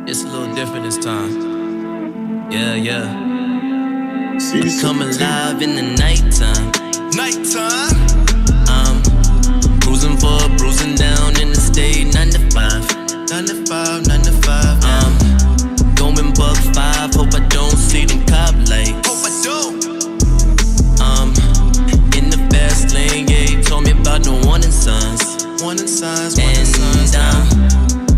It's a little different this time. Yeah. I'm coming live in the nighttime. I'm bruising down in the state 9 to 5. 9 to 5, 9 to 5. I'm going buck 5. Hope I don't see them cop lights. I'm in the fast lane. Yeah, he told me about no warning signs. And I'm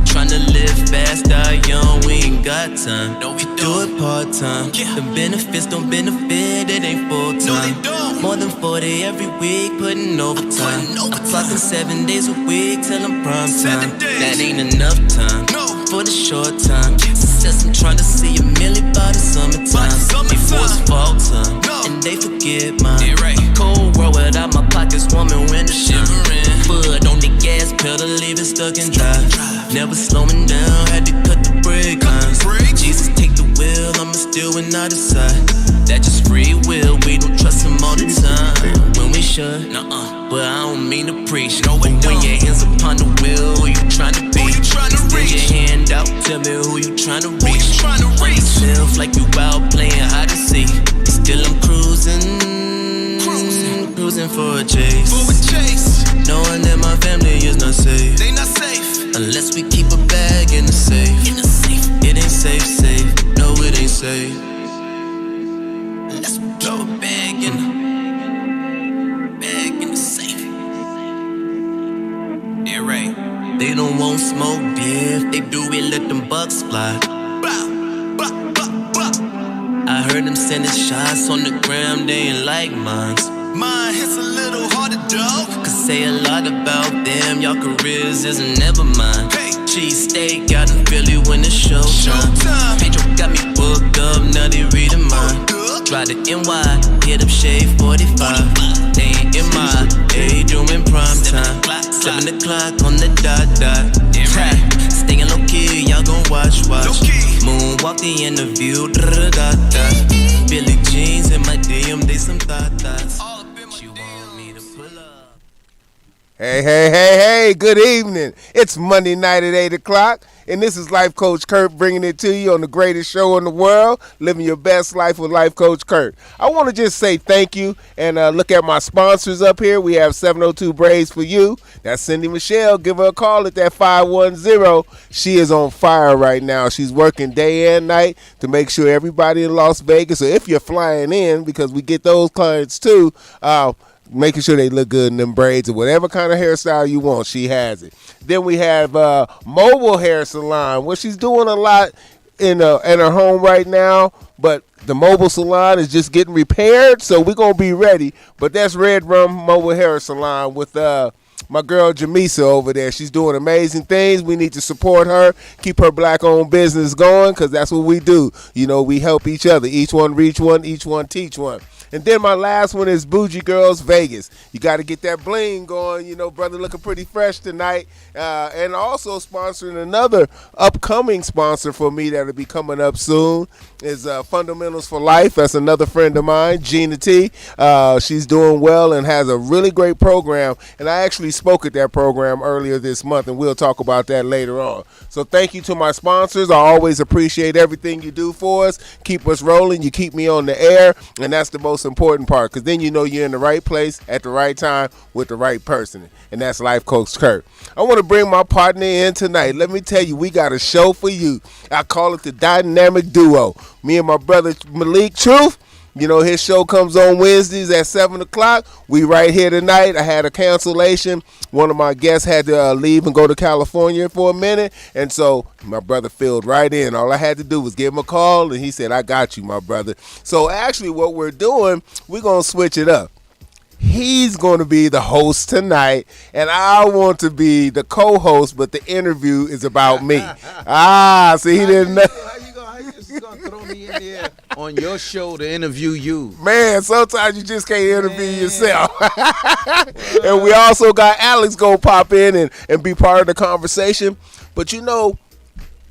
tryna live fast, die young, we ain't got time. No, we do it part-time. The benefits don't benefit, it ain't full-time. More than 40 every week, putting overtime. I'm clocking 7 days a week till I'm prime time. That ain't enough time for the short time. Success, I'm tryna see a million by the summertime. Before it's fall time, and they forget mine. Cold world without my pockets warming when it's shivering. Foot on the gas pedal, leave it stuck and dry. Never slowing down, had to cut the brake lines. Jesus take the wheel, I'ma steal when I decide. That's just free will, we don't trust him all the time. When we should, but I don't mean to preach. But when your hands upon the wheel, who you tryna be? Extend your hand out, tell me who you tryna reach. On yourself like you out playing hide and seek. Still I'm cruising for a chase. Knowing that my family is not safe. They not safe unless we keep a bag in the safe. It ain't safe. No, it ain't safe. Unless we keep a bag in the safe. Yeah, right. They don't want smoke, yeah. If they do, we let them bucks fly. I heard them sending shots on the ground, they ain't like mine. Mine hits a little harder, dog. Could say a lot about them, y'all careers isn't never mine. Cheese steak out in Philly when it's showtime. Pedro got me booked up, now they reading mine. Try the NY, hit up Shade 45. They ain't in my age, doing prime time. 7 o'clock on the dot. Staying low key, y'all gon' watch. Moonwalk the interview, Billy jeans in my DM, they some thoughts. She want me to pull up. Hey, good evening. It's Monday night at 8 o'clock, and this is Life Coach Kurt bringing it to you on the greatest show in the world, Living Your Best Life with Life Coach Kurt. I want to just say thank you and look at my sponsors up here. We have 702 Braids for You. That's Cindy Michelle. Give her a call at that 510. She is on fire right now. She's working day and night to make sure everybody in Las Vegas, or if you're flying in, because we get those clients too, making sure they look good in them braids or whatever kind of hairstyle you want, she has it. Then we have Mobile Hair Salon, where she's doing a lot in her home right now, but the mobile salon is just getting repaired, so we're going to be ready. But that's Red Rum Mobile Hair Salon with my girl Jamisa over there. She's doing amazing things. We need to support her, keep her black-owned business going, because that's what we do. You know, we help each other. Each one reach one, each one teach one. And then my last one is Bougie Girls Vegas. You got to get that bling going. You know, brother looking pretty fresh tonight. And also sponsoring another upcoming sponsor for me that'll be coming up soon is Fundamentals for Life. That's another friend of mine, Gina T. She's doing well and has a really great program. And I actually spoke at that program earlier this month, and we'll talk about that later on. So thank you to my sponsors. I always appreciate everything you do for us. Keep us rolling. You keep me on the air, and that's the most important part, because then you know you're in the right place at the right time with the right person, and that's Life Coach Kurt. I want to bring my partner in tonight. Let me tell you, we got a show for you. I call it the Dynamic Duo. Me and my brother Malik Truth. You know, his show comes on Wednesdays at 7 o'clock. We right here tonight. I had a cancellation. One of my guests had to leave and go to California for a minute, and so my brother filled right in. All I had to do was give him a call, and he said, I got you, my brother. So actually what we're doing, we're going to switch it up. He's going to be the host tonight, and I want to be the co-host, but the interview is about me. See, he didn't know. How you just going to throw me in there on your show to interview you? Man, sometimes you just can't interview yourself. And we also got Alex go pop in and be part of the conversation. But you know,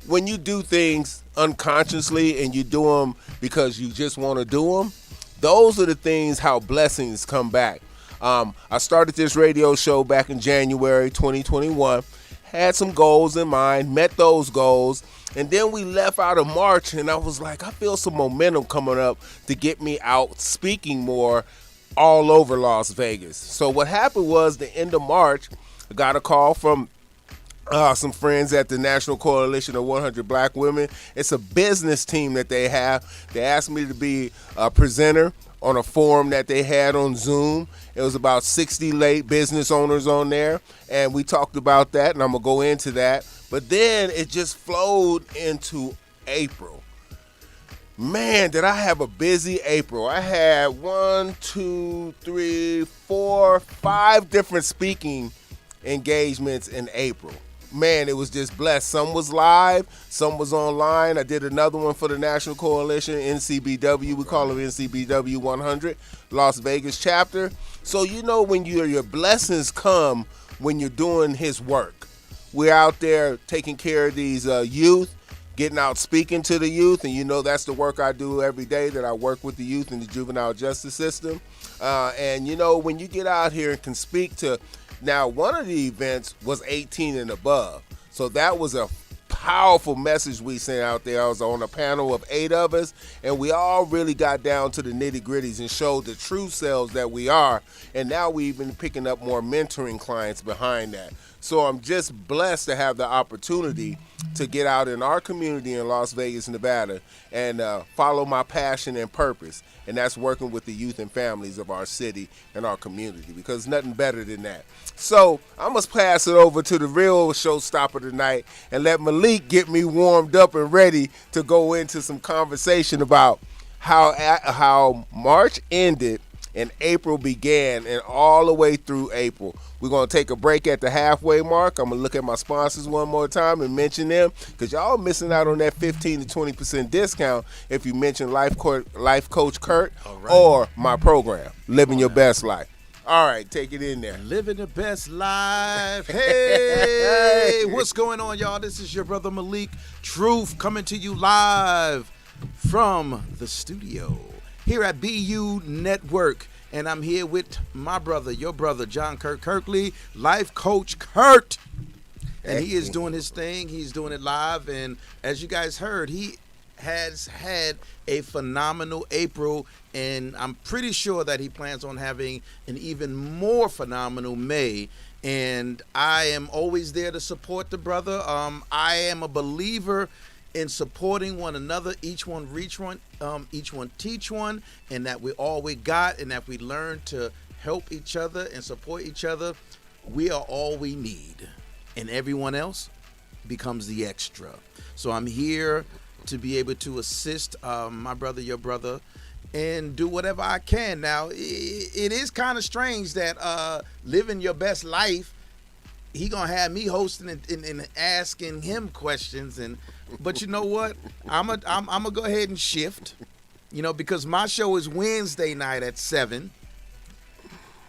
when you do things unconsciously and you do them because you just want to do them, those are the things how blessings come back. I started this radio show back in January 2021. had some goals in mind, met those goals, and then we left out of March, and I was like, I feel some momentum coming up to get me out speaking more all over Las Vegas. So what happened was the end of March, I got a call from some friends at the National Coalition of 100 Black Women. It's a business team that they have. They asked me to be a presenter on a forum that they had on Zoom. It was about 60 late business owners on there, and we talked about that, and I'm going to go into that. But then it just flowed into April. Man, did I have a busy April. I had 5 different speaking engagements in April. Man, it was just blessed. Some was live, some was online. I did another one for the National Coalition, NCBW. We call it NCBW 100, Las Vegas chapter. So you know when your blessings come when you're doing his work. We're out there taking care of these youth, getting out speaking to the youth, and you know that's the work I do every day, that I work with the youth in the juvenile justice system. And you know when you get out here and can speak to, now one of the events was 18 and above, so that was a powerful message we sent out there. I was on a panel of 8 of us, and we all really got down to the nitty-gritties and showed the true selves that we are, and now we've been picking up more mentoring clients behind that. So I'm just blessed to have the opportunity to get out in our community in Las Vegas, Nevada, and follow my passion and purpose, and that's working with the youth and families of our city and our community, because nothing better than that. So I must pass it over to the real showstopper tonight and let Malik get me warmed up and ready to go into some conversation about how March ended and April began, and all the way through April. We're going to take a break at the halfway mark. I'm going to look at my sponsors one more time and mention them, because y'all missing out on that 15 to 20% discount if you mention Life Coach Kurt or my program, Living Your Best Life. All right, take it in there. Living the best life. Hey, what's going on, y'all? This is your brother Malik Truth coming to you live from the studio here at BU Network. And I'm here with my brother, your brother, John Kurt Kirkley, Life Coach Kurt. And he is doing his thing. He's doing it live. And as you guys heard, he has had a phenomenal April. And I'm pretty sure that he plans on having an even more phenomenal May. And I am always there to support the brother. I am a believer in supporting one another, each one reach one, each one teach one, and that we all we got, and that we learn to help each other and support each other. We are all we need, and everyone else becomes the extra. So I'm here to be able to assist my brother, your brother, and do whatever I can. Now, it is kind of strange that living your best life, he gonna have me hosting and asking him questions, but you know what? I'm gonna go ahead and shift, because my show is Wednesday night at 7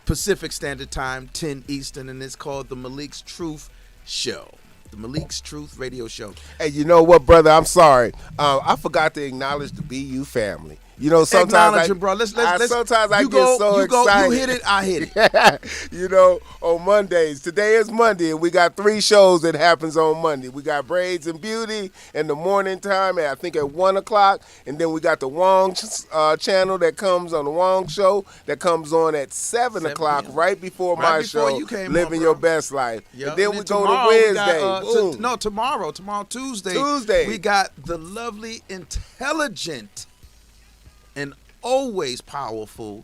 Pacific Standard Time, 10 Eastern, and it's called the Malik's Truth Show. The Malik's Truth Radio Show. Hey, you know what, brother? I'm sorry. I forgot to acknowledge the BU family. Sometimes bro. Let's sometimes I get so excited. You hit it, I hit it. On Mondays. Today is Monday, and we got 3 shows that happens on Monday. We got Braids and Beauty in the morning time, I think at 1 o'clock, and then we got the Wong channel that comes on the Wong show that comes on at 7 o'clock, right before my show, Living Your Best Life. Yep. And then we go to Wednesday. Tomorrow, Tuesday, we got the lovely, intelligent, and always powerful,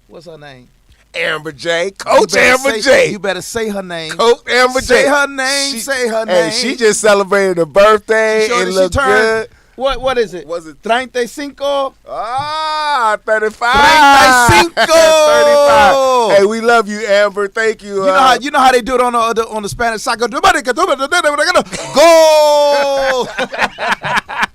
what's her name? Amber J. Coach Amber J. You better say her name. Coach Amber J. Say her name. Say her name. Hey, she just celebrated her birthday. It looked good. What is it? Was it 35? 35. 35. Hey, we love you, Amber. Thank you. You know how they do it on the Spanish soccer. Go.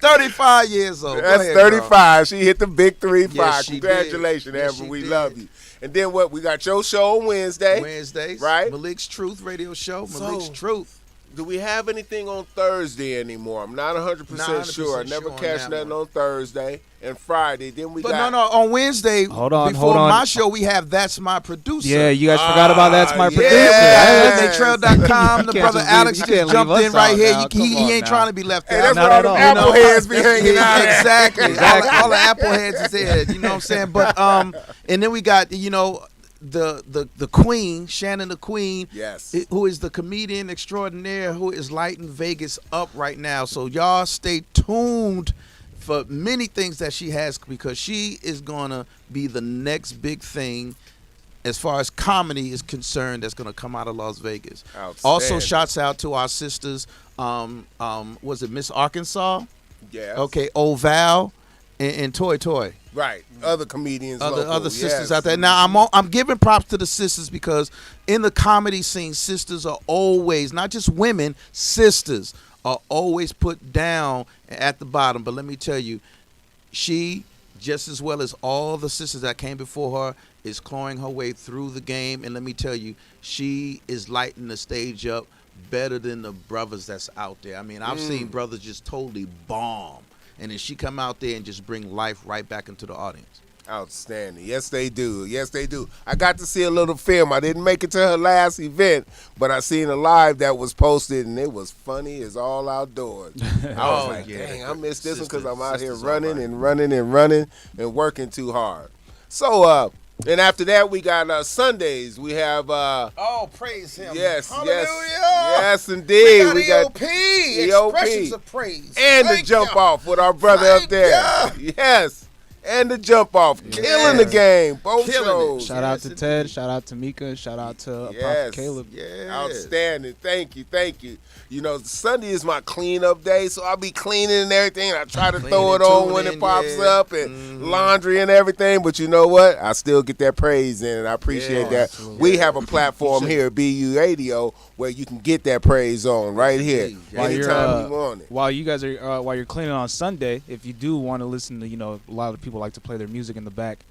35 years old. That's ahead, 35. Girl. She hit the big 35. Yes, Congratulations, yes, Amber. We love you. And then what? We got your show on Wednesdays, right? Right. Malik's Truth Radio Show. Malik's Truth. Do we have anything on Thursday anymore? I'm not 100% sure. I never catch nothing on Thursday and Friday. Then we got on Wednesday. Hold on. Before my show, we have That's My Producer. Yeah, you guys forgot about That's My Producer. Yes. Trail.com. The brother Alex just jumped in right here. He ain't trying to be left out. Hey, that's where all the Apple heads be hanging out. Exactly. All the Apple heads is here. You know what I'm saying? But and then we got the Queen, Shannon the Queen, yes, who is the comedian extraordinaire who is lighting Vegas up right now. So y'all stay tuned for many things that she has, because she is gonna be the next big thing as far as comedy is concerned that's gonna come out of Las Vegas. Also, shouts out to our sisters. Was it Miss Arkansas? Yeah. Okay, Oval and Toy Toy. Right, other comedians, other sisters out there. Now I'm giving props to the sisters, because in the comedy scene, sisters are always, not just women, sisters are always put down at the bottom. But let me tell you, she, just as well as all the sisters that came before her, is clawing her way through the game. And let me tell you, she is lighting the stage up better than the brothers that's out there. I mean, I've seen brothers just totally bomb. And then she come out there and just bring life right back into the audience. Outstanding. Yes, they do. Yes, they do. I got to see a little film. I didn't make it to her last event, but I seen a live that was posted, and it was funny as all outdoors. I was like, dang, I missed this one because I'm out here running and working too hard. So, and after that, we got Sundays. We have praise him. Yes, hallelujah. Yes, indeed. We got EOP, expressions of praise. And the jump off with our brother up there. Yes. And the jump off. Killing the game. Both shows. Shout out to Ted. Shout out to Mika. Shout out to Prophet Caleb. Yes. Outstanding. Thank you. You know, Sunday is my cleanup day, so I'll be cleaning and everything. I try to throw it on when it pops up and laundry and everything. But you know what? I still get that praise in, and I appreciate that. Absolutely. We have a platform here at BU Radio where you can get that praise on right here anytime you want it. While you guys are while you're cleaning on Sunday, if you do want to listen to, a lot of people like to play their music in the back.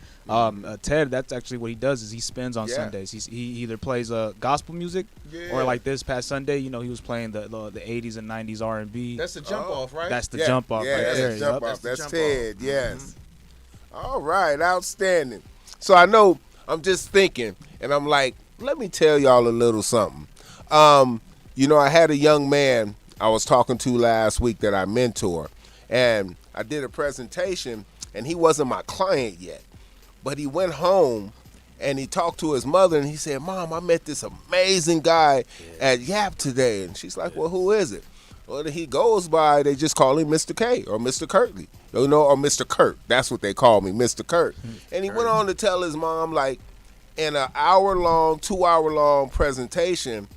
Ted, that's actually what he does, is he spins on Sundays. He either plays gospel music or like this past Sunday, he was playing the 80s and 90s R&B. That's the jump off, right? That's the jump off right there. That's the jump off. That's Ted, yes. All right, outstanding. So I know I'm just thinking, and I'm like, let me tell y'all a little something. I had a young man I was talking to last week that I mentor, and I did a presentation, and he wasn't my client yet. But he went home and he talked to his mother, and he said, Mom, I met this amazing guy at Yap today. And she's like, well, who is it? Well, he goes by, they just call him Mr. K or Mr. Kirtley, or Mr. Kurt. That's what they call me, Mr. Kurt. And he went on to tell his mom, like, in an 2-hour-long presentation,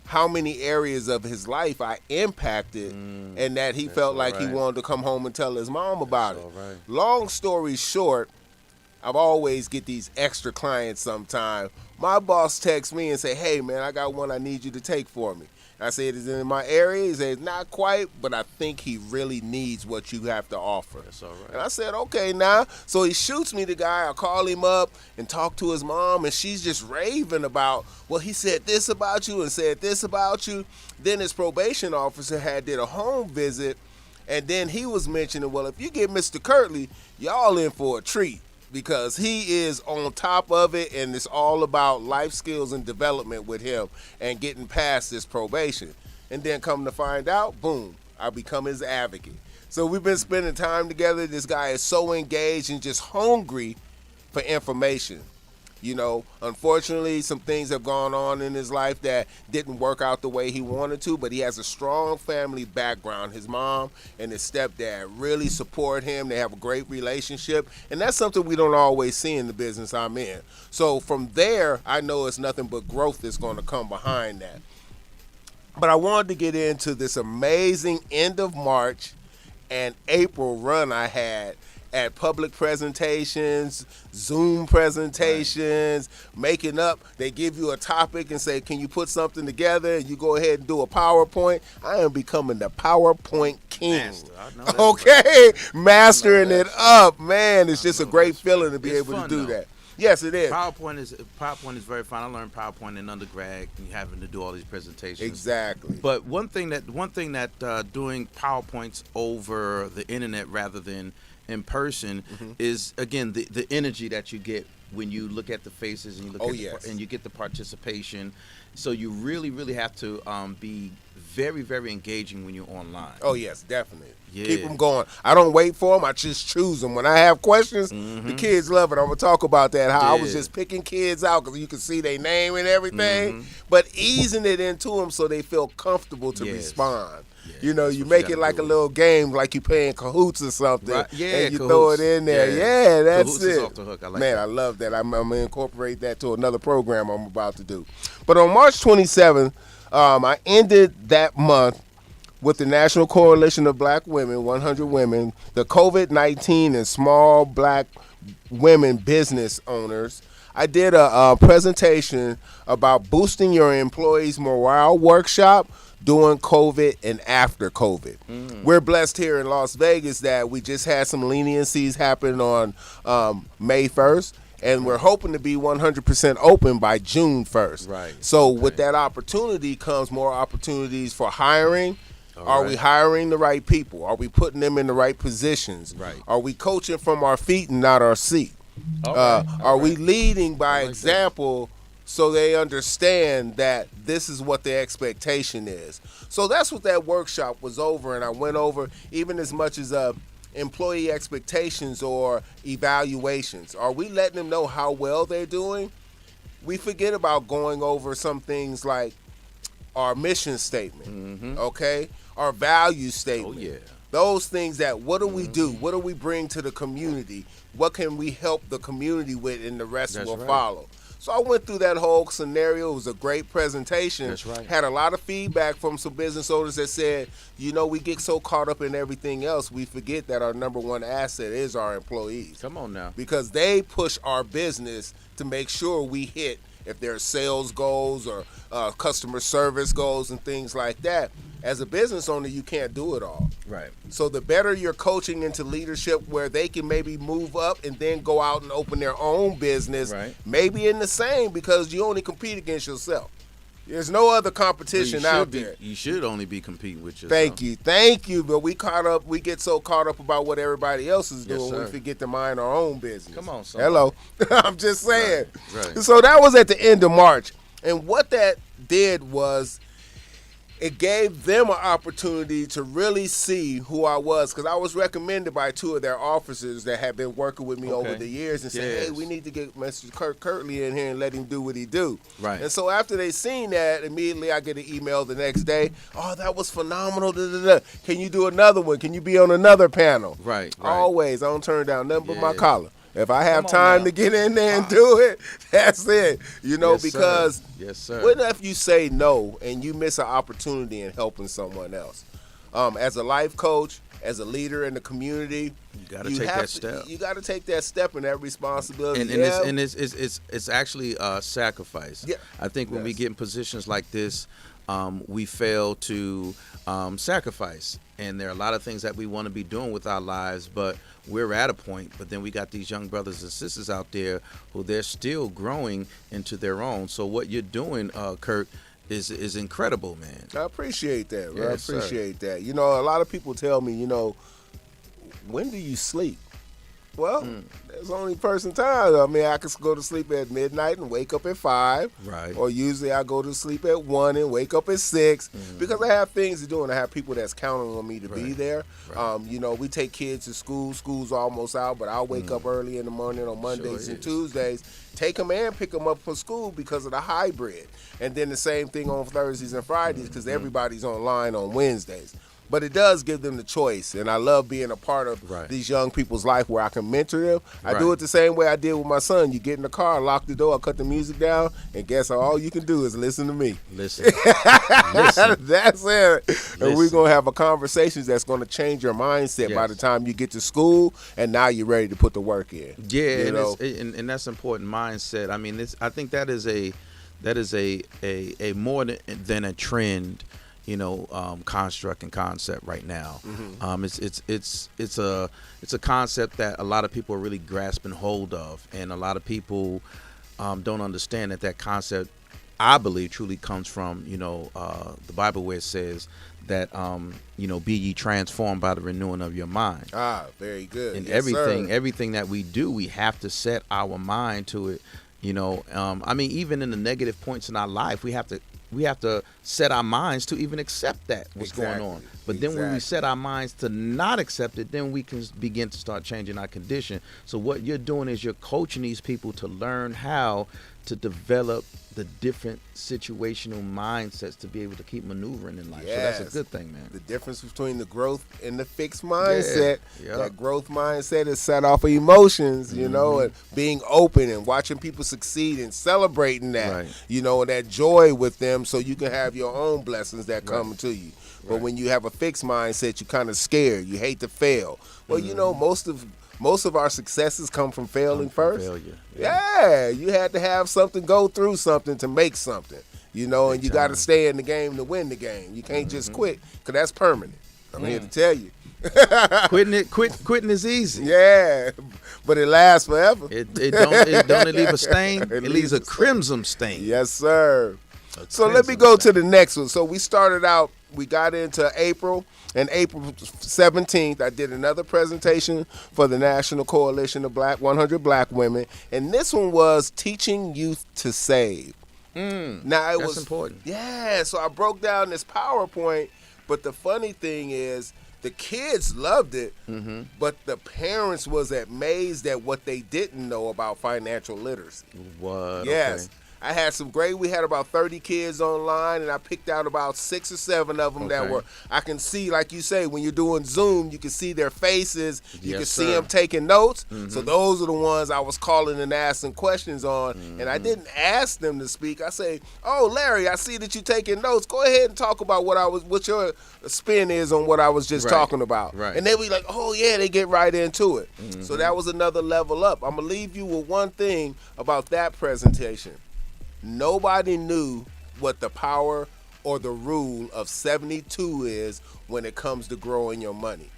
how many areas of his life I impacted, and that he felt like he wanted to come home and tell his mom about it. Right. Long story short, I've always get these extra clients sometime. My boss texts me and say, hey, man, I got one I need you to take for me. I said, is it in my area? He said, not quite, but I think he really needs what you have to offer. That's all right. And I said, okay, now. So he shoots me the guy. I call him up and talk to his mom, and she's just raving about, well, he said this about you and said this about you. Then his probation officer did a home visit, and then he was mentioning, well, if you get Mr. Kirtley, y'all in for a treat, because he is on top of it, and it's all about life skills and development with him and getting past this probation. And then come to find out, boom, I become his advocate. So we've been spending time together. This guy is so engaged and just hungry for information. Unfortunately, some things have gone on in his life that didn't work out the way he wanted to, but he has a strong family background. His mom and his stepdad really support him. They have a great relationship, and that's something we don't always see in the business I'm in. So from there, I know it's nothing but growth that's going to come behind that. But I wanted to get into this amazing end of March and April run I had at public presentations, Zoom presentations, making up. They give you a topic and say, can you put something together? And you go ahead and do a PowerPoint. I am becoming the PowerPoint king. Okay? Mastering it up. Man, it's just a great feeling to be able to do that. Yes, it is. PowerPoint is very fine. I learned PowerPoint in undergrad, and having to do all these presentations. Exactly. But one thing that doing PowerPoints over the internet rather than in person is, again, the energy that you get when you look at the faces and you look and you get the participation. So you really, really have to be very, very engaging when you're online. Oh yes, definitely. Yeah. Keep them going. I don't wait for them. I just choose them. When I have questions, the kids love it. I'm gonna talk about that. How I was just picking kids out because you can see their name and everything, but easing it into them so they feel comfortable to respond. Yes, You know, that's you what make you it like a gotta do. little game, like you playing Cahoots or something, Right. Yeah, and you Cahoots. throw it in there. Yeah, that's Cahoots it. is off the hook. I like Man, that. I love that. I'm gonna incorporate that to another program I'm about to do. But on March 27th, I ended that month with the National Coalition of Black Women, 100 women, the COVID-19 and small black women business owners. I did a presentation about boosting your employees' morale workshop during COVID and after COVID. We're blessed here in Las Vegas that we just had some leniencies happen on May 1st. And we're hoping to be 100% open by June 1st. Right. So with that opportunity comes more opportunities for hiring. Are we hiring the right people? Are we putting them in the right positions? Right. Are we coaching from our feet and not our seat? Are we leading by example so they understand that this is what the expectation is? So that's what that workshop was over, and I went over even as much as employee expectations or evaluations. Are we letting them know how well they're doing? We forget about going over some things like our mission statement, okay? Our value statement. Oh, yeah. Those things that, what do we do? What do we bring to the community? What can we help the community with, and the rest will follow? So I went through that whole scenario. It was a great presentation. That's right. Had a lot of feedback from some business owners that said, you know, we get so caught up in everything else, we forget that our number one asset is our employees. Come on now. Because they push our business to make sure we hit, if there's sales goals or customer service goals and things like that. As a business owner, you can't do it all. Right. So the better you're coaching into leadership where they can maybe move up and then go out and open their own business, maybe in the same, because you only compete against yourself. There's no other competition out there. You should only be competing with yourself. Thank you. But we get so caught up about what everybody else is doing, we forget to mind our own business. Come on, son. Hello. I'm just saying. Right. So that was at the end of March. And what that did was it gave them an opportunity to really see who I was, because I was recommended by two of their officers that had been working with me over the years and said, hey, we need to get Mr. Kirtley in here and let him do what he do. Right. And so after they seen that, immediately I get an email the next day, oh, that was phenomenal. Da, da, da. Can you do another one? Can you be on another panel? Right. Always. I don't turn down nothing but my collar. If I have Come on time now. to get in there and do it, that's it. You know, Yes, because sir. what if you say no and you miss an opportunity in helping someone else? As a life coach, as a leader in the community, You got to take that step. You got to take that step and that responsibility. And it's actually a sacrifice. Yeah. I think when we get in positions like this, we fail to sacrifice. And there are a lot of things that we want to be doing with our lives, but we're at a point. But then we got these young brothers and sisters out there who they're still growing into their own. So what you're doing, Kurt, is incredible, man. I appreciate that, bro. Yes, I appreciate that. You know, a lot of people tell me, you know, when do you sleep? Well, there's only person time. I mean, I could go to sleep at midnight and wake up at 5. Right. Or usually I go to sleep at 1 and wake up at 6 because I have things to do and I have people that's counting on me to be there. Right. You know, we take kids to school. School's almost out, but I'll wake up early in the morning on Mondays and Tuesdays, take them and pick them up from school because of the hybrid. And then the same thing on Thursdays and Fridays because everybody's online on Wednesdays. But it does give them the choice, and I love being a part of these young people's life where I can mentor them. I do it the same way I did with my son. You get in the car, lock the door, cut the music down, and guess all you can do is listen to me. Listen. Listen. That's it. And we're going to have a conversation that's going to change your mindset by the time you get to school, and now you're ready to put the work in. Yeah, you know? and that's important mindset. I mean, I think that is a more than a trend. construct and concept right now. It's a concept that a lot of people are really grasping hold of, and a lot of people don't understand that concept, I believe, truly comes from the Bible, where it says that be ye transformed by the renewing of your mind. Very good. And yes, everything that we do, we have to set our mind to it. Even in the negative points in our life, we have to set our minds to even accept that what's going on. But then when we set our minds to not accept it, then we can begin to start changing our condition. So what you're doing is you're coaching these people to learn how to develop the different situational mindsets to be able to keep maneuvering in life. Yes. So that's a good thing, man. The difference between the growth and the fixed mindset, Yeah. that growth mindset is set off of emotions, and being open and watching people succeed and celebrating that, Right. And that joy with them, so you can have your own blessings that come to you. But when you have a fixed mindset, you're kind of scared. You hate to fail. Well, most of our successes come from failing first. Failure. Yeah, you had to have something, go through something to make something, and you got to stay in the game to win the game. You can't just quit, because that's permanent. I'm here to tell you. Quitting is easy. Yeah, but it lasts forever. It don't leave a stain. It leaves a crimson stain. Yes, sir. So let me go to the next one. So we started out, we got into April, and April 17th, I did another presentation for the National Coalition of 100 Black Women, and this one was teaching youth to save. Now That's important. Yeah, so I broke down this PowerPoint, but the funny thing is, the kids loved it, but the parents was amazed at what they didn't know about financial literacy. What? Yes. Okay. I had we had about 30 kids online, and I picked out about 6 or 7 of them that were, I can see, like you say, when you're doing Zoom, you can see their faces, you can see them taking notes. So those are the ones I was calling and asking questions on, and I didn't ask them to speak. I say, "Oh, Larry, I see that you're taking notes. Go ahead and talk about what your spin is on what I was just talking about." Right. And they'll be like, "Oh yeah," they get right into it. So that was another level up. I'm gonna leave you with one thing about that presentation. Nobody knew what the power or the rule of 72 is when it comes to growing your money.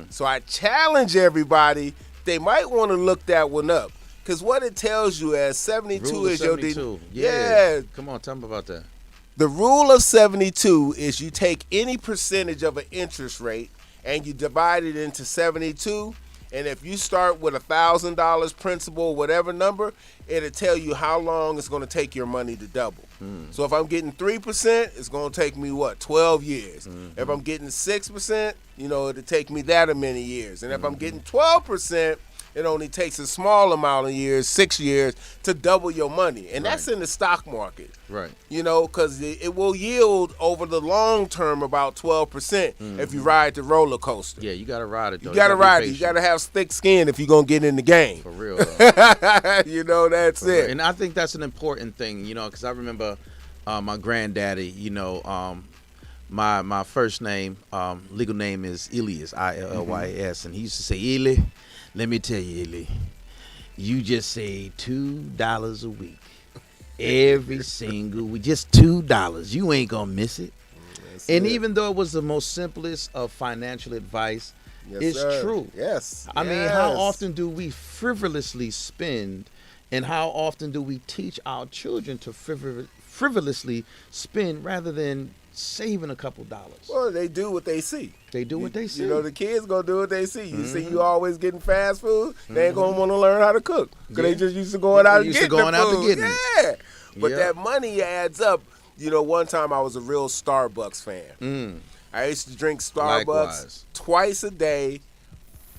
So I challenge everybody, they might want to look that one up, because what it tells you as 72 Rule of is 72. Yeah. Come on, tell me about that. The rule of 72 is you take any percentage of an interest rate and you divide it into 72. And if you start with $1,000 principal, whatever number, it'll tell you how long it's going to take your money to double. So if I'm getting 3%, it's going to take me, 12 years. If I'm getting 6%, it'll take me that many years. And if I'm getting 12%, it only takes a small amount of years, 6 years, to double your money. And that's in the stock market. Right. Because it will yield over the long term about 12% if you ride the roller coaster. Yeah, you got to ride it, though. You got to ride it. You got to have thick skin if you're going to get in the game. For real, though. That's it. And I think that's an important thing, because I remember my granddaddy, my first name, legal name is Ilias, Illys, and he used to say, "Ili, let me tell you, Ili, you just save $2 a week. Every single week, just $2. You ain't going to miss it." And even though it was the most simplest of financial advice, it's true. Yes. I mean, how often do we frivolously spend, and how often do we teach our children to frivolously spend rather than saving a couple dollars? Well, they do what they see. They do what they see. The kids gonna do what they see. You see, you always getting fast food. They ain't gonna want to learn how to cook, because they just used to going out and getting the food. Yeah, but that money adds up. One time I was a real Starbucks fan. I used to drink Starbucks twice a day,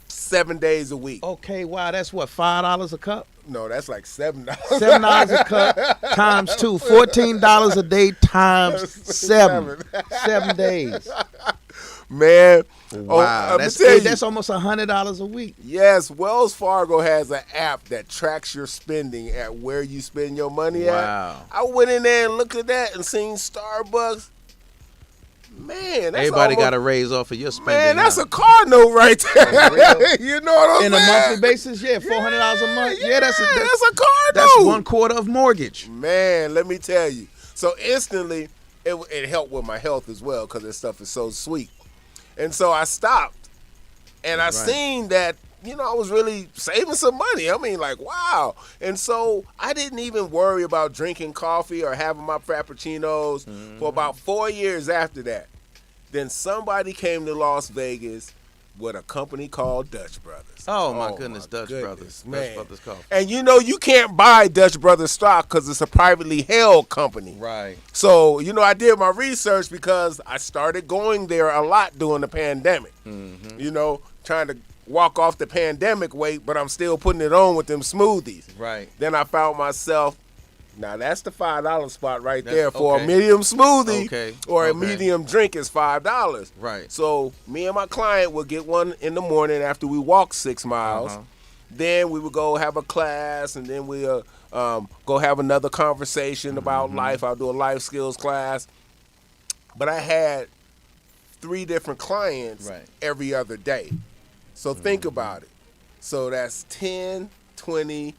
7 days a week. Okay, wow, that's what, $5 a cup? No, that's like $7. $7 a cup times 2, $14 a day times 7. 7 days. Man, wow, that's almost $100 a week. Yes, Wells Fargo has an app that tracks your spending at where you spend your money at. I went in there and looked at that and seen Starbucks. Man, that's everybody got a raise off of your spending. Man, that's a car note right there. You know what I'm saying? In a monthly basis, $400 a month. Yeah, that's a car note. That's That's 1/4 of mortgage. Man, let me tell you. So instantly, it helped with my health as well because this stuff is so sweet. And so I stopped, and I seen that, I was really saving some money. I mean, like, wow. And so I didn't even worry about drinking coffee or having my Frappuccinos for about 4 years after that. Then somebody came to Las Vegas with a company called Dutch Brothers. Oh my goodness, Dutch Brothers. Man. Dutch Brothers Coffee. And you can't buy Dutch Brothers stock because it's a privately held company. Right. So, I did my research because I started going there a lot during the pandemic. Trying to walk off the pandemic weight, but I'm still putting it on with them smoothies. Right. Then I found myself, now that's the $5 spot right there for a medium smoothie or a medium drink is $5. Right. So me and my client would get one in the morning after we walk 6 miles. Then we would go have a class, and then we'll go have another conversation about life. I'll do a life skills class. But I had 3 different clients every other day. So think about it. So that's 10, 20,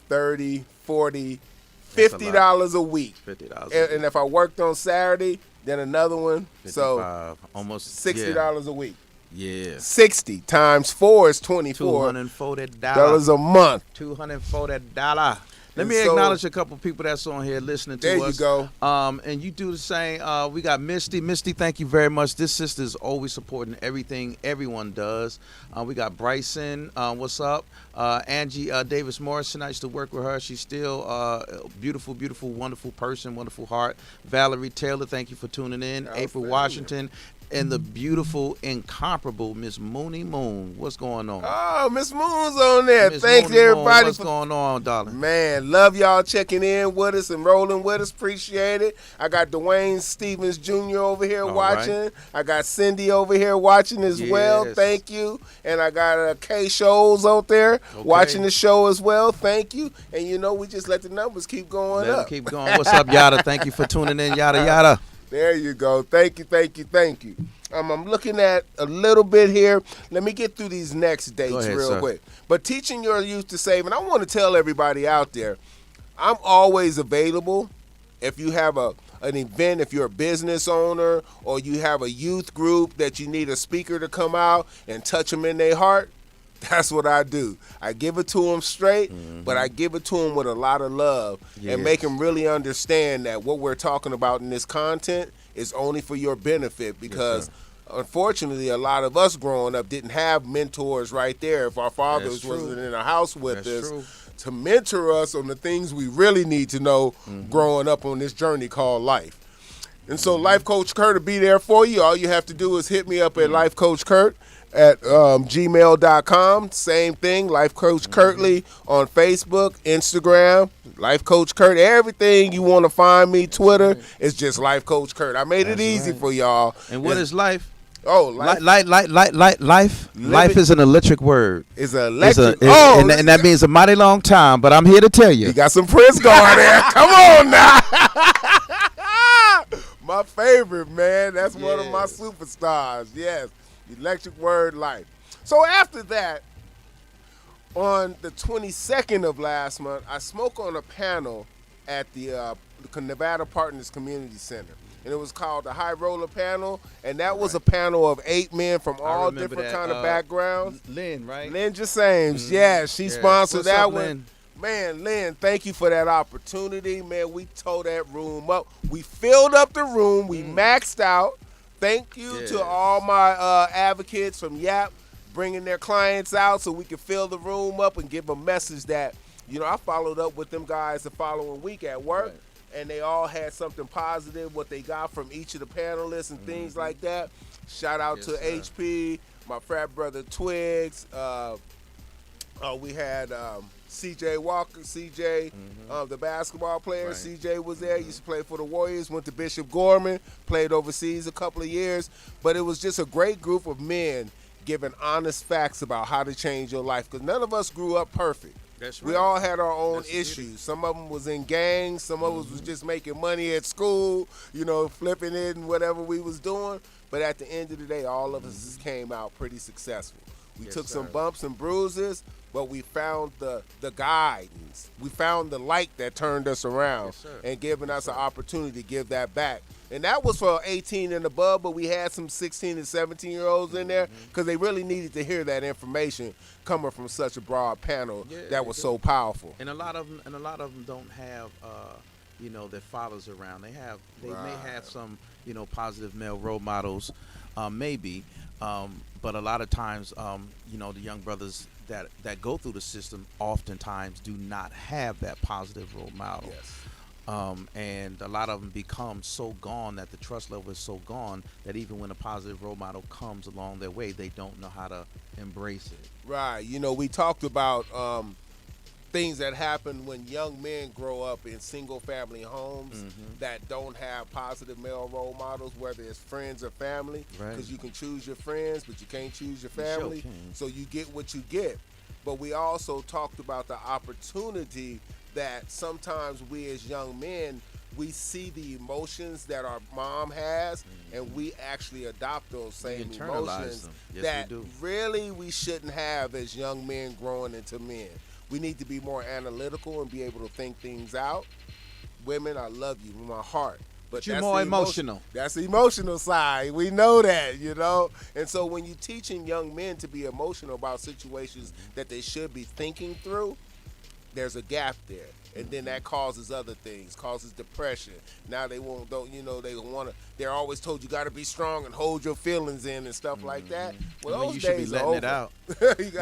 30, 40, $50 a week. $50. And if I worked on Saturday, then another one. 55, so almost $60 a week. Yeah. 60 times 4 is 24. $240 a month. $240. Let me acknowledge a couple people that's on here listening to us. There you go. And you do the same. We got Misty. Misty, thank you very much. This sister is always supporting everything everyone does. We got Bryson. What's up? Angie Davis Morrison. I used to work with her. She's still a beautiful, beautiful, wonderful person, wonderful heart. Valerie Taylor, thank you for tuning in. April Washington. And the beautiful, incomparable Miss Mooney Moon. What's going on? Oh, Miss Moon's on there. Miss Thanks, Mooney everybody. Moon. What's going on, darling? Man, love y'all checking in with us and rolling with us. Appreciate it. I got Dwayne Stevens Jr. over here watching. Right. I got Cindy over here watching as well. Thank you. And I got K Shows out there watching the show as well. Thank you. And, we just let the numbers keep going up. Let them keep going. What's up, Yada? Thank you for tuning in, Yada, Yada. There you go. Thank you, thank you, thank you. I'm looking at a little bit here. Let me get through these next dates real quick. But teaching your youth to save, and I want to tell everybody out there, I'm always available. If you have an event, if you're a business owner, or you have a youth group that you need a speaker to come out and touch them in their heart, that's what I do. I give it to them straight, but I give it to them with a lot of love and make them really understand that what we're talking about in this content is only for your benefit because unfortunately a lot of us growing up didn't have mentors right there. If our fathers wasn't in the house with us to mentor us on the things we really need to know growing up on this journey called life. And so Life Coach Kurt will be there for you. All you have to do is hit me up at Life Coach Kurt at gmail.com. Same thing, Life Coach Kurtley on Facebook, Instagram, Life Coach Kurt. Everything you want to find me, Twitter, is just Life Coach Kurt. I made it easy for y'all. And what is life? Oh, life. Life is an electric word. It's an electric. And that means a mighty long time, but I'm here to tell you. You got some Prince going there. Come on now. My favorite, man. That's one of my superstars. Yes. Electric word, life. So after that, on the 22nd of last month, I spoke on a panel at the Nevada Partners Community Center. And it was called the High Roller Panel. And that was a panel of 8 men from all different kind of backgrounds. Lynn, right? Lynn James. Yeah, she sponsored that one. Lynn? Man, Lynn, thank you for that opportunity. Man, we tore that room up. We filled up the room. We maxed out. Thank you to all my advocates from YAP bringing their clients out so we could fill the room up and give a message that, I followed up with them guys the following week at work, and they all had something positive, what they got from each of the panelists and things like that. Shout out to HP, my frat brother Twigs. We had CJ Walker, the basketball player. CJ was there, used to play for the Warriors, went to Bishop Gorman, played overseas a couple of years. But it was just a great group of men giving honest facts about how to change your life, because none of us grew up perfect. That's right. We all had our own issues. Some of them was in gangs. Some of us was just making money at school, flipping it and whatever we was doing. But at the end of the day, all of us came out pretty successful. We took some bumps and bruises, but we found the guidance. We found the light that turned us around and giving us an opportunity to give that back. And that was for 18 and above, but we had some 16 and 17-year-olds in there because they really needed to hear that information coming from such a broad panel that was so powerful. And a lot of them don't have their fathers around. They may have some positive male role models, maybe, but a lot of times the young brothers that go through the system oftentimes do not have that positive role model. Yes. And a lot of them become so gone that the trust level is so gone that even when a positive role model comes along their way, they don't know how to embrace it. Right. We talked about things that happen when young men grow up in single-family homes that don't have positive male role models, whether it's friends or family, because you can choose your friends, but you can't choose your family, so you get what you get. But we also talked about the opportunity that sometimes we as young men, we see the emotions that our mom has, and we actually adopt those same emotions that really we shouldn't have as young men growing into men. We need to be more analytical and be able to think things out. Women, I love you with my heart. But you're more emotional. That's the emotional side. We know that, And so when you're teaching young men to be emotional about situations that they should be thinking through, there's a gap there. And then that causes other things, causes depression. Now they they're always told you got to be strong and hold your feelings in and stuff like that. Well, those you days should be letting it out.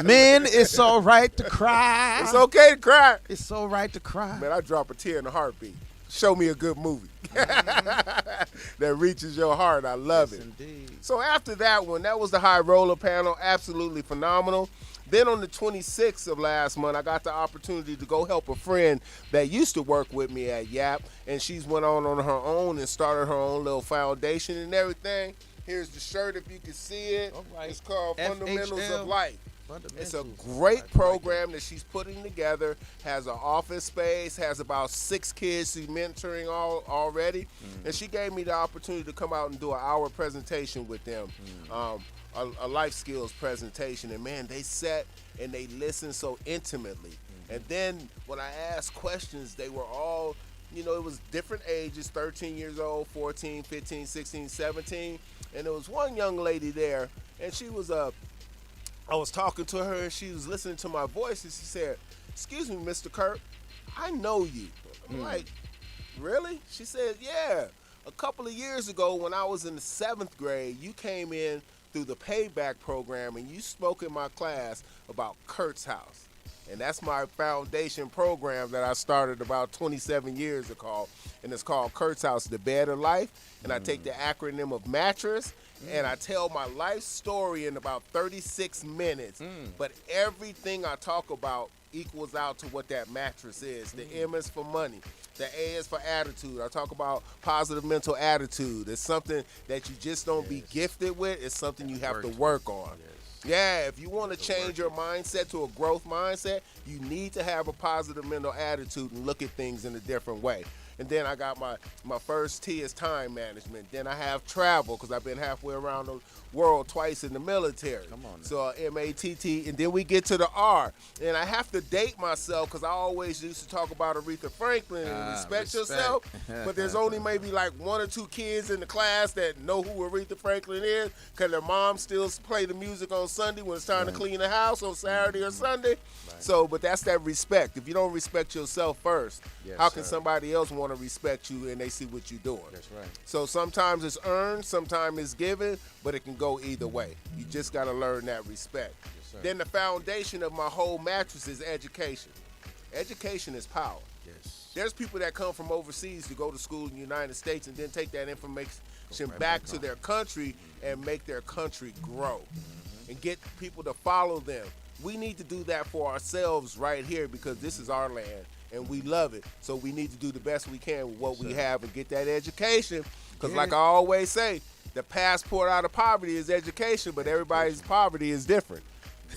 Men, it's all right to cry. It's okay to cry. It's all right to cry. Man, I drop a tear in a heartbeat. Show me a good movie that reaches your heart. I love it. Indeed. So after that one, that was the High Roller panel. Absolutely phenomenal. Then on the 26th of last month, I got the opportunity to go help a friend that used to work with me at YAP, and she's went on her own and started her own little foundation and everything. Here's the shirt if you can see it. Right. It's called FHL. Fundamentals of Life. It's a great program that she's putting together, has an office space, has about 6 kids she's mentoring already, and she gave me the opportunity to come out and do an hour presentation with them, a life skills presentation, and man, they sat and they listened so intimately. And then when I asked questions, they were all, it was different ages, 13 years old, 14, 15, 16, 17, and there was one young lady there, and she was I was talking to her, and she was listening to my voice, and she said, "Excuse me, Mr. Kirk, I know you." I'm like, "Really?" She said, "Yeah. A couple of years ago when I was in the 7th grade, you came in through the Payback program, and you spoke in my class about Kurt's House. And that's my foundation program that I started about 27 years ago, and it's called Kurt's House, The Bed of Life. And I take the acronym of mattress, and I tell my life story in about 36 minutes. But everything I talk about equals out to what that mattress is. The M is for money. The A is for attitude. I talk about positive mental attitude. It's something that you just don't be gifted with. It's something you have to work on. Yeah, if you want to change your mindset to a growth mindset, you need to have a positive mental attitude and look at things in a different way. And then I got my first T is time management. Then I have travel because I've been halfway around the world twice in the military. Come on now. So M-A-T-T, and then we get to the R. And I have to date myself because I always used to talk about Aretha Franklin and respect yourself. But there's only maybe like 1 or 2 kids in the class that know who Aretha Franklin is because their mom still play the music on Sunday when it's time to clean the house on Saturday or Sunday. So, but that's that respect. If you don't respect yourself first, how can somebody else want to respect you and they see what you're doing? That's right. So sometimes it's earned, sometimes it's given, but it can go either way. You just got to learn that respect. Then the foundation of my whole mattress is education. Education is power. Yes. There's people that come from overseas to go to school in the United States and then take that information back to their country and make their country grow and get people to follow them. We need to do that for ourselves right here because this is our land and we love it. So we need to do the best we can with what we have and get that education. Because like I always say, the passport out of poverty is education, but everybody's poverty is different.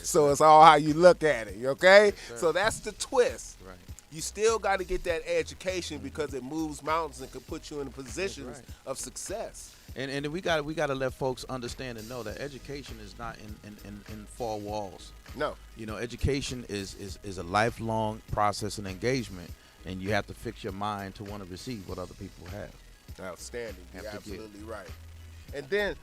So it's all how you look at it, okay? So that's the twist. Right. You still got to get that education because it moves mountains and can put you in positions of success. And we got to let folks understand and know that education is not in four walls. No. You know, education is a lifelong process and engagement, and you have to fix your mind to want to receive what other people have. Outstanding. You're Have to get. absolutely right. And then,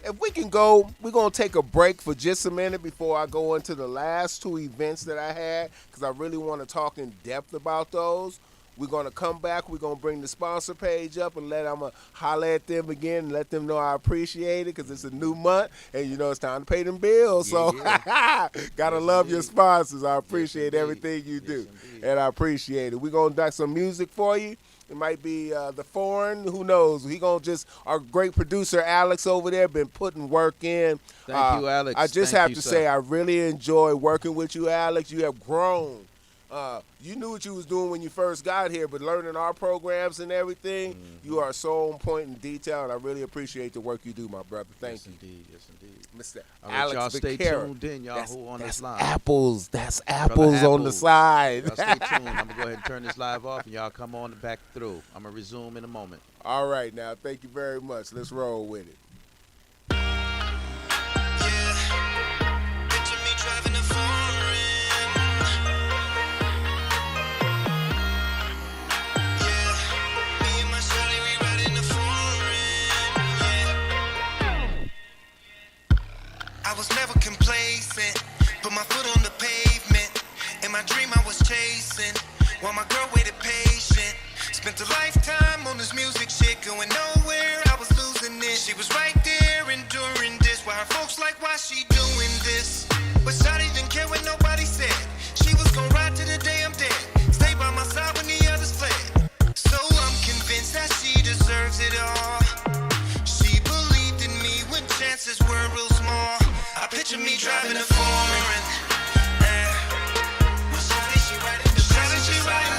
if we can go, we're going to take a break for just a minute before I go into the last two events that I had, because I really want to talk in depth about those. We're going to come back. We're going to bring the sponsor page up and I'm going to holler at them again and let them know I appreciate it, because it's a new month and, you know, it's time to pay them bills. So, got to love your sponsors. I appreciate everything you do, and I appreciate it. We're going to do some music for you. It might be the foreign. Who knows? Our great producer, Alex, over there, been putting work in. Thank you, Alex. I just have to say, I really enjoy working with you, Alex. You have grown. You knew what you was doing when you first got here, but learning our programs and everything, you are so on point in detail, and I really appreciate the work you do, my brother. Thank you. Yes, indeed. Mr. All right, Alex y'all stay Becerra. tuned in, y'all who on this line. Apples. That's apples on the side. Y'all stay tuned. I'm going to go ahead and turn this live off, and y'all come on back through. I'm going to resume in a moment. All right, now, thank you very much. Let's roll with it. Picture me driving a foreign. Yeah, me and my shawty, we riding a foreign. Yeah. I was never complacent, put my foot on the pavement. In my dream I was chasing, while my girl waited patient. Spent a lifetime on this music shit, going nowhere, I was losing it. She was right there enduring this, while her folks like, why she doing this? But Shawty didn't care what nobody said. She was gonna ride to the day I'm dead, stay by my side when the others fled. So I'm convinced that she deserves it all. She believed in me when chances were real small. I picture me driving a foreign. Shawty, she riding the passenger side.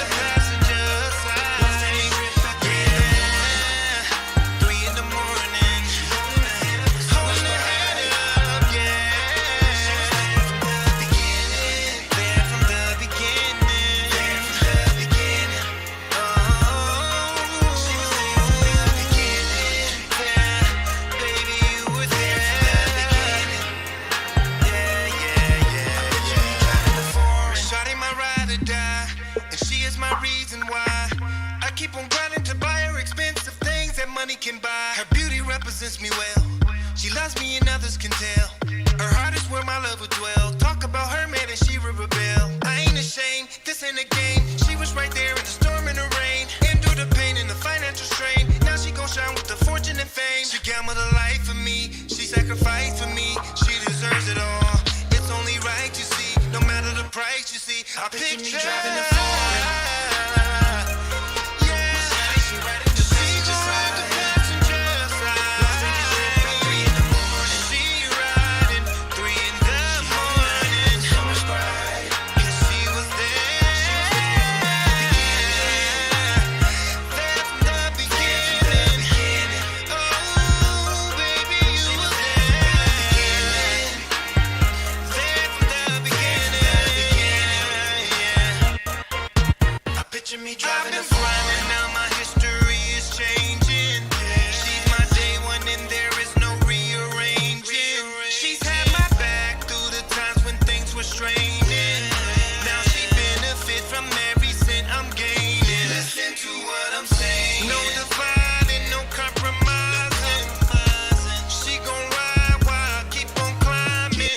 Can buy. Her beauty represents me well. She loves me and others can tell. Her heart is where my love would dwell. Talk about her man and she would rebel. I ain't ashamed, this ain't a game. She was right there in the storm and the rain. Endured the pain and the financial strain. Now she gon' shine with the fortune and fame. She gambled her life for me. She sacrificed for me. She deserves it all. It's only right, you see. No matter the price, you see. I picture me driving the foreign. Picture me driving a foreign, and now my history is changing. She's my day one and there is no rearranging. She's had my back through the times when things were straining. Now she benefit from every cent I'm gaining. Listen to what I'm saying. No dividing, no compromising. She gon' ride while I keep on climbing.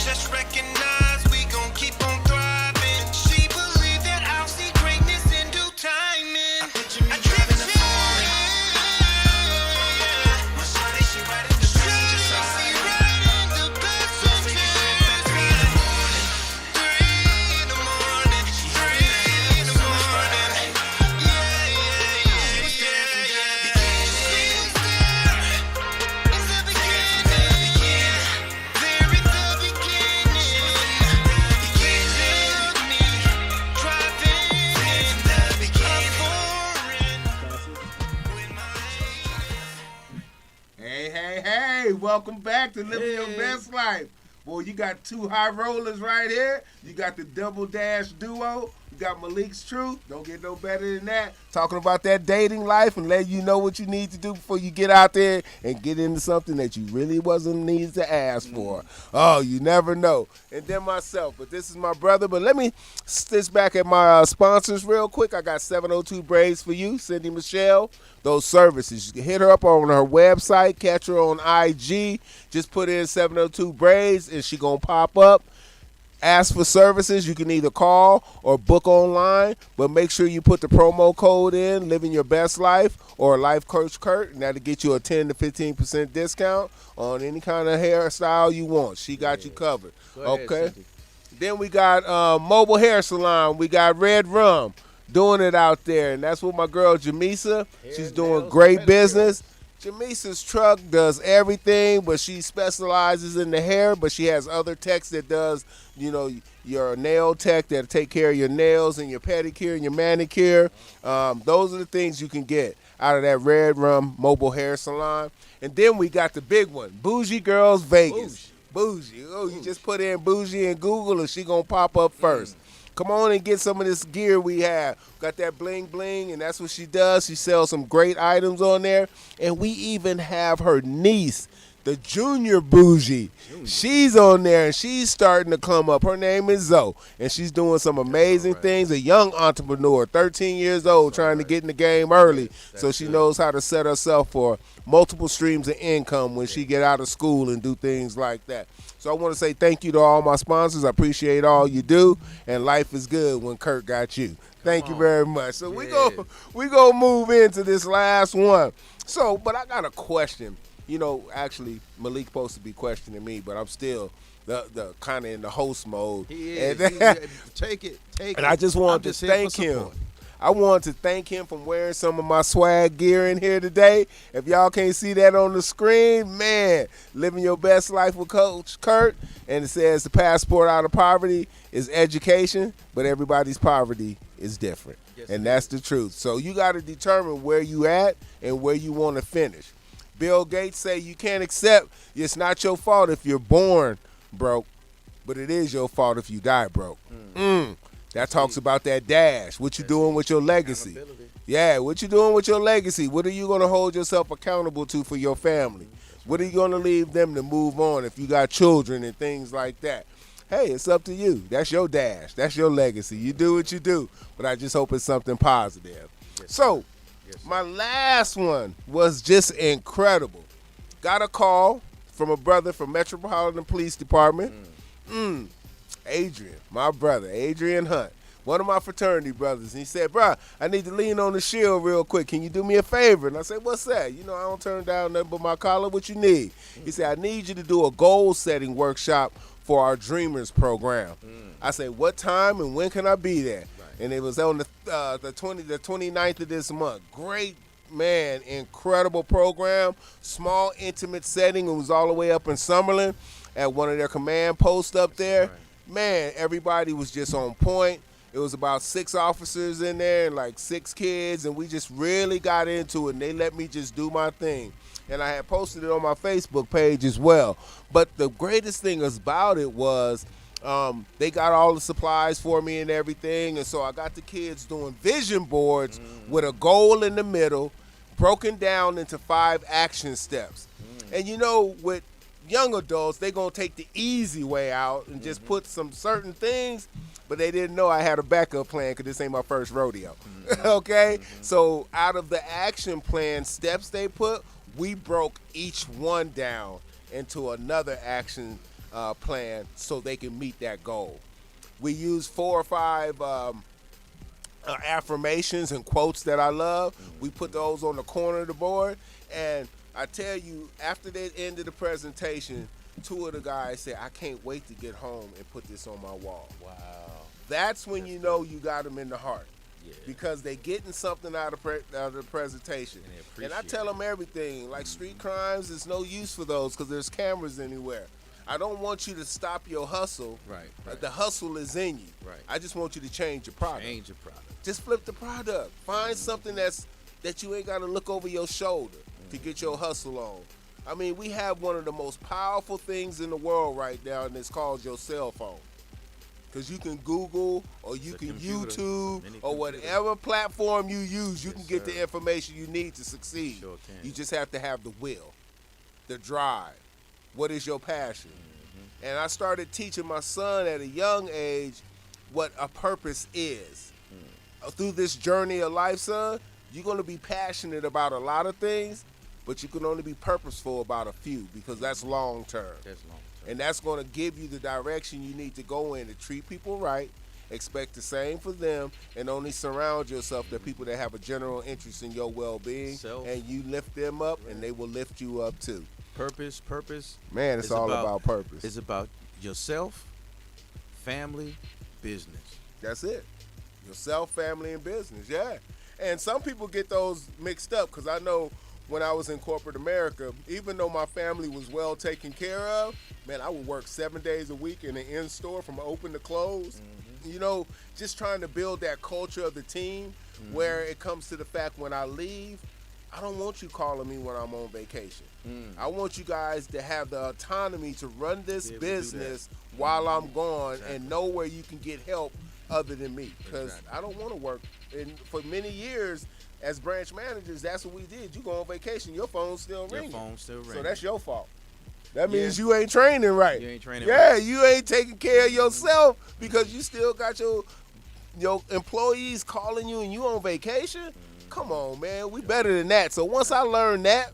Just recognize we gon' keep on thriving. She believed that I'll see greatness in due timing. I picture me driving a foreign. My shawty, she riding the passenger side. She riding the passenger side. 3 in the morning. 3 in the morning. Yeah, yeah, yeah. She was there from the beginning. She was there in the beginning. There at the beginning. He took me driving Hey, welcome back to Living Your Best Life. Boy, you got two high rollers right here. You got the Double Dash Duo. You got Malik's Truth. Don't get no better than that. Talking about that dating life and letting you know what you need to do before you get out there and get into something that you really wasn't needed to ask for. Oh, you never know. And then myself, but this is my brother. But let me stitch back at my sponsors real quick. I got 702 Braids for you, Cindy Michelle. Those services. You can hit her up on her website, catch her on IG. Just put in 702 Braids and she going to pop up. Ask for services. You can either call or book online, but make sure you put the promo code in, Living Your Best Life, or Life Coach Kurt, and that'll get you a 10 to 15% discount on any kind of hairstyle you want. She got you covered. Okay. Then we got Mobile Hair Salon. We got Red Rum doing it out there, and that's with my girl Jamisa. She's doing great business. Jamisa's truck does everything, but she specializes in the hair, but she has other techs that does, you know, your nail tech that take care of your nails and your pedicure and your manicure. Those are the things you can get out of that Red Rum Mobile Hair Salon. And then we got the big one, Bougie Girls Vegas. Bougie. Oh, you just put in Bougie in Google and she gonna pop up first. Come on and get some of this gear we have. Got that bling bling, and that's what she does. She sells some great items on there. And we even have her niece, the junior Bougie. She's on there, and she's starting to come up. Her name is Zoe, and she's doing some amazing things. A young entrepreneur, 13 years old, trying to get in the game early. So she knows how to set herself for multiple streams of income when she get out of school and do things like that. So I want to say thank you to all my sponsors. I appreciate all you do, and life is good when Kurt got you. Thank you very much. So we go move into this last one. So, but I got a question. You know, actually, Malik's supposed to be questioning me, but I'm still the kind of in the host mode. He is. Take it. And I just wanted to thank him. I wanted to thank him for wearing some of my swag gear in here today. If y'all can't see that on the screen, man, living your best life with Coach Kurt. And it says the passport out of poverty is education, but everybody's poverty is different. And that's the truth. So you got to determine where you at and where you want to finish. Bill Gates say you can't accept, it's not your fault if you're born broke, but it is your fault if you die broke. That talks about that dash. What you doing with your legacy? Yeah, what you doing with your legacy? What are you going to hold yourself accountable to for your family? What are you going to leave them to move on if you got children and things like that? Hey, it's up to you. That's your dash. That's your legacy. You do what you do, but I just hope it's something positive. So, my last one was just incredible. Got a call from a brother from Metropolitan Police Department. Adrian, my brother, Adrian Hunt, one of my fraternity brothers. And he said, bro, I need to lean on the shield real quick. Can you do me a favor? And I said, what's that? You know, I don't turn down nothing but my collar. What you need? He said, I need you to do a goal-setting workshop for our Dreamers program. I said, what time and when can I be there? And it was on the 29th of this month. Great, man, incredible program. Small, intimate setting. It was all the way up in Summerlin at one of their command posts up there. Man, everybody was just on point. It was about 6 officers in there and like 6 kids, and we just really got into it, and they let me just do my thing. And I had posted it on my Facebook page as well. But the greatest thing about it was they got all the supplies for me and everything, and so I got the kids doing vision boards with a goal in the middle, broken down into 5 action steps. And you know, with young adults, they're going to take the easy way out and just put some certain things, but they didn't know I had a backup plan because this ain't my first rodeo. Okay? So out of the action plan steps they put, we broke each one down into another action plan so they can meet that goal. We used 4 or 5 affirmations and quotes that I love. We put those on the corner of the board, and I tell you, after they ended the presentation, 2 of the guys said, I can't wait to get home and put this on my wall. Wow. That's when you know you got them in the heart. Yeah. Because they getting something out of the presentation. And I tell them everything. Like street crimes, there's no use for those because there's cameras anywhere. I don't want you to stop your hustle. Right. The hustle is in you. Right. I just want you to change your product. Just flip the product. Find something that you ain't got to look over your shoulder to get your hustle on. I mean, we have one of the most powerful things in the world right now, and it's called your cell phone. Because you can Google or you It's a can computer. YouTube Mini or computer. whatever platform you use, you Yes, can get sir. the information you need to succeed. Sure can. You just have to have the will, the drive. What is your passion? Mm-hmm. And I started teaching my son at a young age what a purpose is. Through this journey of life, son, you're going to be passionate about a lot of things, but you can only be purposeful about a few because that's long term. That's long term. And that's going to give you the direction you need to go in to treat people right, expect the same for them, and only surround yourself with people that have a general interest in your well-being, Self. and you lift them up, and they will lift you up too. Purpose. Man, it's all about purpose. It's about yourself, family, business. That's it. Yourself, family, and business, yeah. And some people get those mixed up because I know when I was in corporate America, even though my family was well taken care of, man, I would work 7 days a week in an in-store from open to close. You know, just trying to build that culture of the team where it comes to the fact when I leave, I don't want you calling me when I'm on vacation. I want you guys to have the autonomy to run this Be able to do business while I'm gone Exactly. and know where you can get help other than me. Because Exactly. I don't want to work. And for many years, as branch managers, that's what we did. You go on vacation, your phone's still Your ringing. phone still ringing. So that's your fault. That Yeah. means you ain't training right. You ain't training Yeah, right. you ain't taking care of yourself because you still got your employees calling you and you on vacation. Come on, man. We better than that. So once I learned that,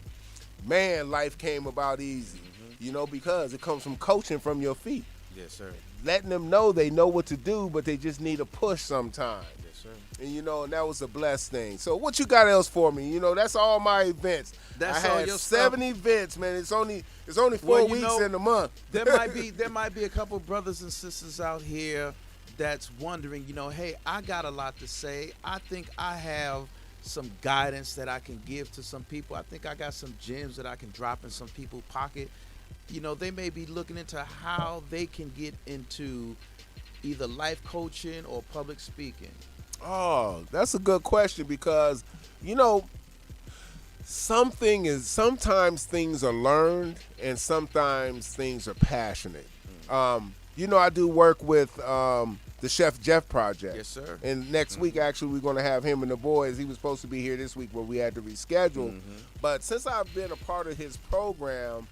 man, life came about easy. You know, because it comes from coaching from your feet. Yes, sir. Letting them know they know what to do, but they just need a push sometimes. Yes, sir. And you know, and that was a blessed thing. So what you got else for me? You know, that's all my events. That's I all had your 7 stuff. events, man. It's only 4 Well, you weeks know, in the month. there might be a couple brothers and sisters out here that's wondering, you know, hey, I got a lot to say. I think I have some guidance that I can give to some people. I think I got some gems that I can drop in some people's pocket. You know, they may be looking into how they can get into either life coaching or public speaking. Oh, that's a good question because, you know, sometimes things are learned and sometimes things are passionate. You know, I do work with the Chef Jeff Project. Yes, sir. And next week, actually, we're going to have him and the boys. He was supposed to be here this week, but we had to reschedule. But since I've been a part of his program,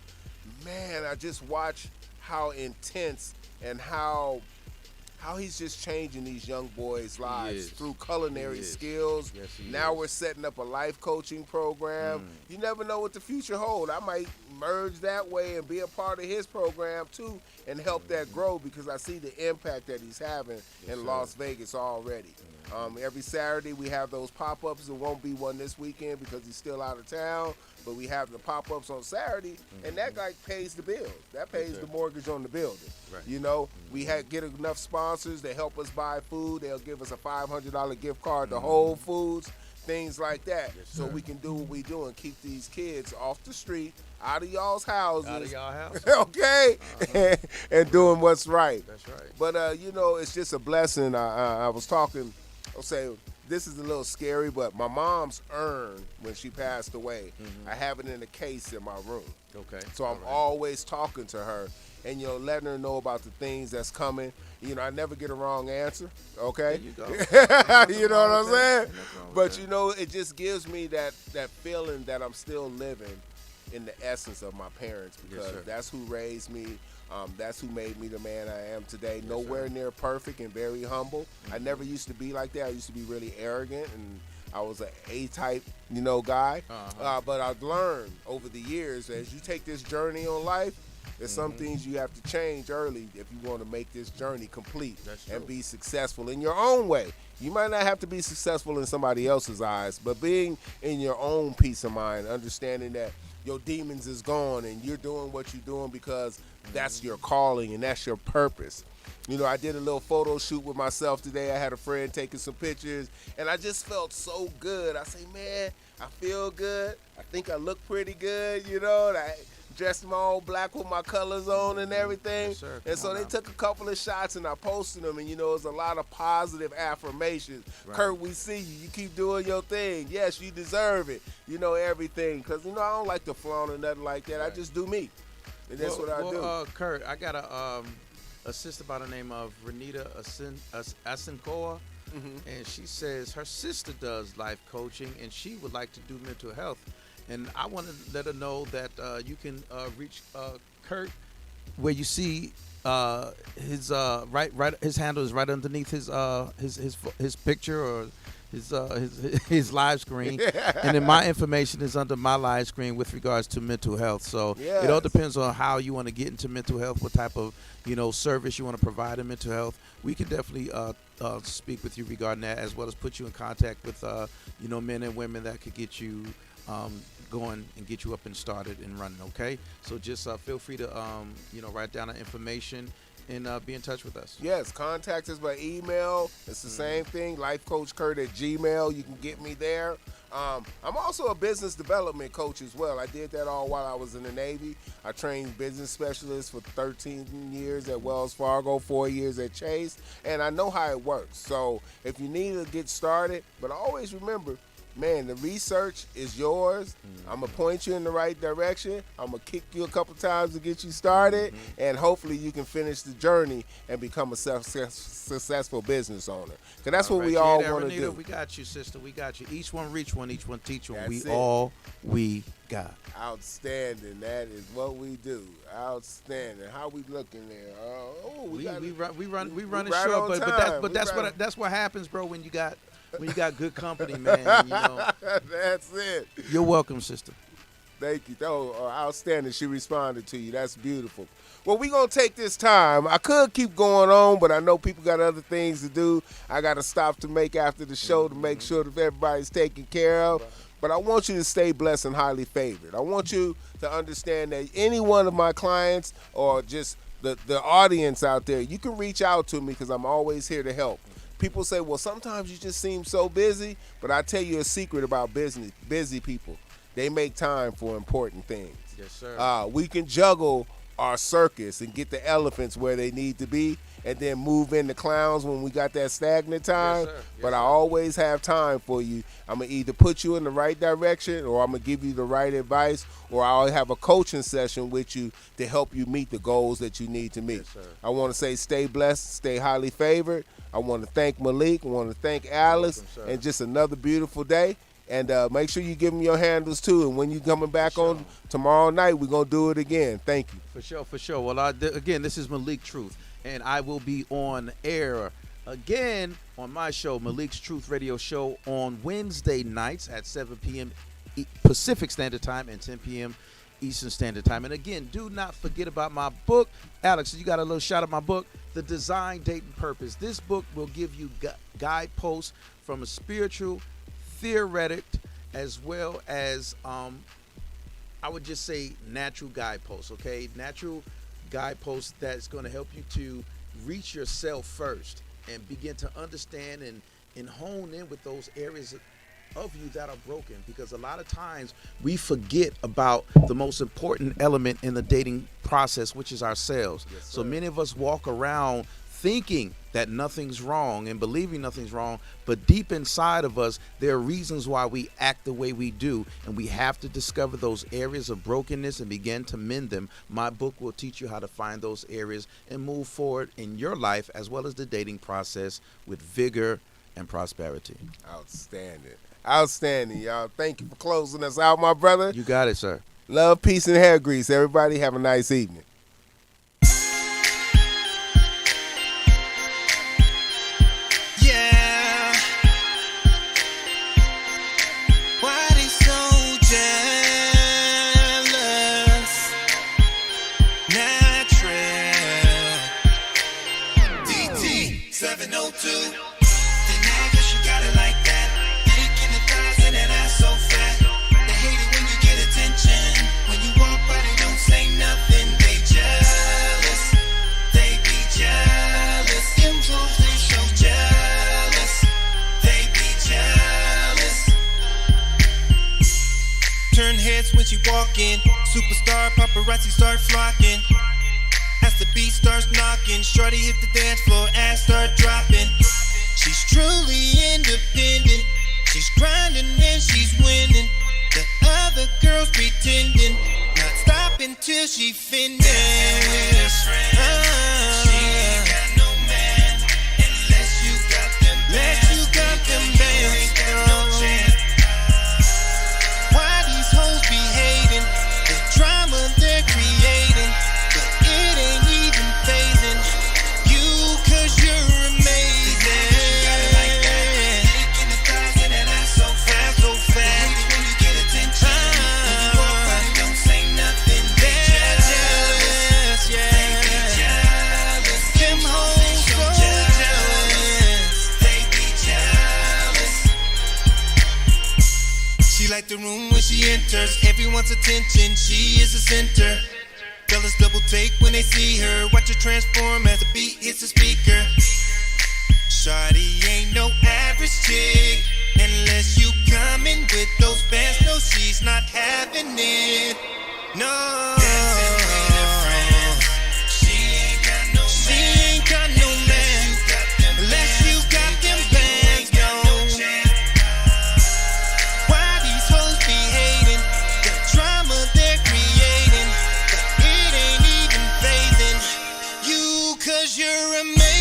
man, I just watch how intense and how he's just changing these young boys' lives is. through culinary He is. skills. Yes, he Now is. we're setting up a life coaching program. You never know what the future holds. I might merge that way and be a part of his program too and help that grow because I see the impact that he's having in sir. Las Vegas already. Every Saturday we have those pop-ups. There won't be one this weekend because he's still out of town, but we have the pop-ups on Saturday, and that like pays the bills. That pays sir. the mortgage on the building. Right. You know, we get enough sponsors to help us buy food. They'll give us a $500 gift card to Whole Foods, things like that, Yes, so sir. we can do what we do and keep these kids off the street, out of y'all's houses, Out of y'all house. okay, and doing what's right. That's right. But you know, it's just a blessing. I was talking. I'll say this is a little scary, but my mom's urn when she passed away, I have it in a case in my room. Okay. So I'm always talking to her and, you know, letting her know about the things that's coming. You know, I never get a wrong answer, okay? There you go. You know what I'm saying? Nothing wrong with But, that. you know, it just gives me that feeling that I'm still living in the essence of my parents because sir. that's who raised me. That's who made me the man I am today. Nowhere near perfect and very humble. I never used to be like that. I used to be really arrogant and I was an A-type, you know, guy. But I've learned over the years as you take this journey on life, there's some things you have to change early if you want to make this journey complete That's and true. be successful in your own way. You might not have to be successful in somebody else's eyes, but being in your own peace of mind, understanding that your demons is gone and you're doing what you're doing because that's your calling and that's your purpose. You know, I did a little photo shoot with myself today. I had a friend taking some pictures, and I just felt so good. I say, man, I feel good. I think I look pretty good, you know. And I dressed in my all black with my colors on and everything. Yes, sir. And Come so on they now. took a couple of shots, and I posted them, and, you know, it's a lot of positive affirmations. Right. Kurt, we see you. You keep doing your thing. Yes, you deserve it. You know, everything. Because, you know, I don't like to flaunt or nothing like that. I Right. just do me. And that's what I do. Kurt, I got a a sister by the name of Renita Asinkoa. And she says her sister does life coaching and she would like to do mental health. And I want to let her know that you can reach Kurt where you see his his handle is right underneath his picture or his live screen, and then my information is under my live screen with regards to mental health. So it all depends on how you want to get into mental health, what type of service you want to provide in mental health. We can definitely speak with you regarding that, as well as put you in contact with men and women that could get you going and get you up and started and running. Okay, so just feel free to write down our information and be in touch with us. Yes, contact us by email. It's the same thing, lifecoachkurt@gmail. You can get me there. I'm also a business development coach as well. I did that all while I was in the Navy. I trained business specialists for 13 years at Wells Fargo, 4 years at Chase, and I know how it works. So if you need to get started, but always remember, man, the research is yours. I'm going to point you in the right direction. I'm going to kick you a couple times to get you started, and hopefully you can finish the journey and become a successful business owner. Because that's what we all want to do. We got you, sister. We got you. Each one reach one, each one teach one. We got. Outstanding. That is what we do. Outstanding. How we looking there? We run it short, but that's what happens, bro, when you got good company, man. That's it. You're welcome, sister. Thank you. Outstanding. She responded to you. That's beautiful. Well, we're going to take this time. I could keep going on, but I know people got other things to do. I got to stop to make after the show to make sure that everybody's taken care of. But I want you to stay blessed and highly favored. I want you to understand that any one of my clients or just the audience out there, you can reach out to me because I'm always here to help. People say, well, sometimes you just seem so busy, but I tell you a secret about busy people. They make time for important things. Yes, sir. We can juggle our circus and get the elephants where they need to be and then move in the clowns when we got that stagnant time. Yes, sir. But I always have time for you. I'm going to either put you in the right direction or I'm going to give you the right advice, or I'll have a coaching session with you to help you meet the goals that you need to meet. Yes, sir. I want to say stay blessed, stay highly favored. I want to thank Malik. I want to thank Alice. Welcome, and just another beautiful day. And make sure you give them your handles, too. And when you coming back on tomorrow night, we're going to do it again. Thank you. For sure. Well, again, this is Malik Truth. And I will be on air again on my show, Malik's Truth Radio Show, on Wednesday nights at 7 p.m. Pacific Standard Time and 10 p.m. Eastern Standard Time. And again, do not forget about my book. Alex, you got a little shot of my book, The Design, Date, and Purpose. This book will give you guideposts from a spiritual, theoretic, as well as, I would just say, natural guideposts, okay? Natural guideposts that's going to help you to reach yourself first and begin to understand and hone in with those areas of you that are broken, because a lot of times we forget about the most important element in the dating process, which is ourselves. Yes, so many of us walk around thinking that nothing's wrong and believing nothing's wrong, but deep inside of us there are reasons why we act the way we do, and we have to discover those areas of brokenness and begin to mend them. My book will teach you how to find those areas and move forward in your life as well as the dating process with vigor and prosperity. Outstanding, y'all. Thank you for closing us out, my brother. You got it, sir. Love, peace, and hair grease. Everybody have a nice evening. Yeah. Why they so jealous? Natural. DT 702. When she walk in, superstar paparazzi start flocking. As the beat starts knocking, shorty hit the dance floor, ass start dropping. She's truly independent. She's grinding and she's winning. The other girls pretending, not stopping till she finished. the room when she enters. Everyone's attention, she is the center. Fellas double take when they see her. Watch her transform as the beat hits the speaker. Shawty ain't no average chick. Unless you coming with those bands, no, she's not having it. No. She ain't got no man. Unless you got them bands, no. Why these hoes be hating? The drama they're creating, it ain't even phasing you, 'cause you're amazing.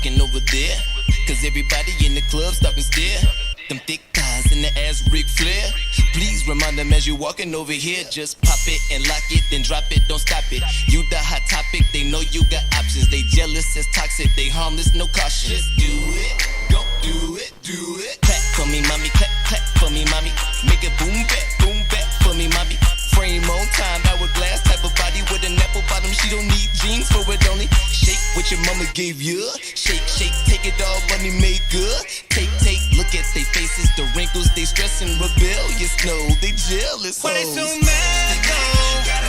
Over there, 'cause everybody in the club stop and stare. Them thick thighs in the ass, Ric Flair. Please remind them as you walking over here. Just pop it and lock it, then drop it, don't stop it. You the hot topic, they know you got options. They jealous as toxic, they harmless, no caution. Just do it, go do it, do it. Clap for me, mommy, clap, clap for me, mommy. Make it boom back for me, mommy. Frame on time, hourglass type of body with an apple bottom. She don't need jeans for it, only shake what your mama gave you. Shake, shake, take it all, money made good. Take, look at they faces, the wrinkles, they stressing, rebellious. No, they jealous. Why they so mad though?